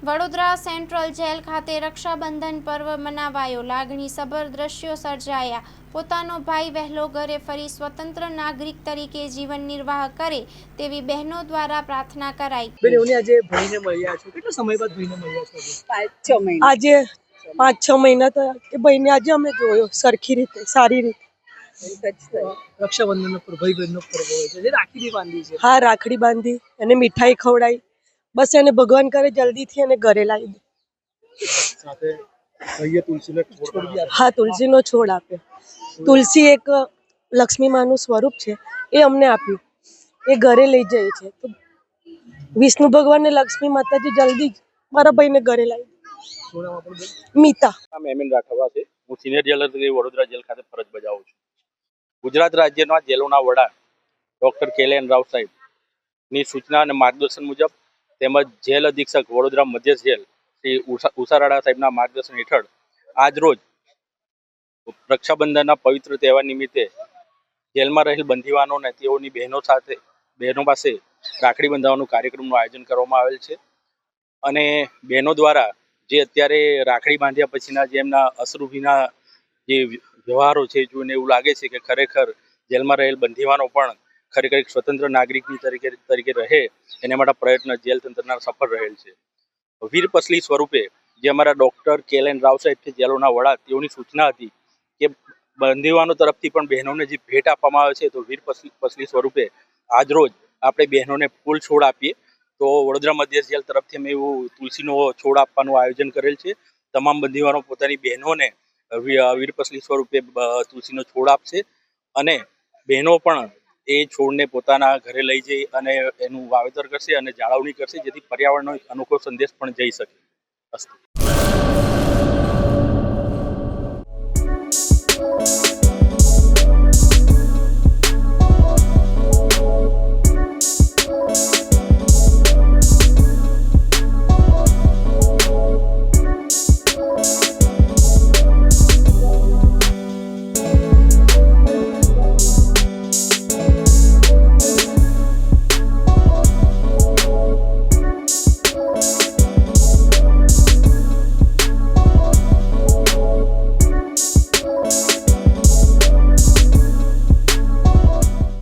Vadodara central jail ખાતે રક્ષાબંધન પર્વ મનાવાયો. લાગણીસભર દ્રશ્યો સર્જાયા. પોતાનો ભાઈ વહેલો ઘરે ફરી સ્વતંત્ર નાગરિક તરીકે જીવન નિર્વાહ કરે તેવી બહેનો દ્વારા પ્રાર્થના કરાઈ. આજે ભાઈને મળ્યા છો, કેટલા સમય બાદ ભાઈને મળ્યા છો? 5-6 મહિના. આજે 5-6 મહિના થયા એ ભાઈને આજે અમે જોયો સરખી રીતે, સારી રીતે. રક્ષાબંધનનો પર્વ, ભાઈ બહેનનો પર્વ હોય છે, જે રાખડી બી બાંધી છે. હા, રાખડી બાંધી, એને મીઠાઈ ખવડાવી. બસ એને ભગવાન કરે જલ્દીથી એને ઘરે લાવી દે. સાથે ભાઈએ તુલસીનો છોડ બી આપ્યો. હા, તુલસીનો છોડ આપ્યો. તુલસી એક લક્ષ્મી માનું સ્વરૂપ છે, એ અમને આપ્યું. એ ઘરે લઈ જાય છે તો વિષ્ણુ ભગવાન ને લક્ષ્મી માતાજી જલ્દી જ મારા ભાઈને ઘરે લાવી દે. શું નામ આપણું? મીતા. નામ એમિન રાઠવા છે. હું સિનિયર જેલર તરીકે વડોદરા જેલ ખાતે ફરજ બજાવું છું. ગુજરાત રાજ્યના જેલોના વડા ડૉક્ટર કેલેન રાવ સાહેબની સૂચના અને માર્ગદર્શન મુજબ તેમજ જેલ અધિક્ષક વડોદરા મધ્ય જેલ શ્રી ઉષારાડા સાહેબના માર્ગદર્શન હેઠળ આજરોજ રક્ષાબંધનના પવિત્ર તહેવાર નિમિત્તે જેલમાં રહેલ બંદીવાનો અને તેઓની બહેનો પાસે રાખડી બંધાવવાનું કાર્યક્રમનું આયોજન કરવામાં આવેલ છે. અને બહેનો દ્વારા જે અત્યારે રાખડી બાંધ્યા પછીના જે એમના અશ્રુભીના જે વ્યવહારો છે જોઈને એવું લાગે છે કે ખરેખર જેલમાં રહેલ બંદીવાનો પણ ખરેખર એક સ્વતંત્ર નાગરિકની તરીકે રહે એના માટે પ્રયત્ન જેલ તંત્રના સફળ રહેલ છે. વીર પસલી સ્વરૂપે જે અમારા ડૉક્ટર કેલેન રાવ સાહેબ છે જેલોના વડા, તેઓની સૂચના હતી કે બંદીવાનો તરફથી પણ બહેનોને જે ભેટ આપવામાં આવે છે તો વીર પસલી સ્વરૂપે આજરોજ આપણે બહેનોને ફૂલ છોડ આપીએ. તો વડોદરા મધ્ય જેલ તરફથી અમે એવું તુલસીનો છોડ આપવાનું આયોજન કરેલ છે. તમામ બંદીવાનો પોતાની બહેનોને વીરપસલી સ્વરૂપે તુલસીનો છોડ આપશે અને બહેનો પણ એ છોડને પોતાના ઘરે લઈ જઈ અને એનું વાવેતર કરશે અને જાળવણી કરશે, જેથી પર્યાવરણનો એક અનોખો સંદેશ પણ જઈ શકે. અસ્તુ.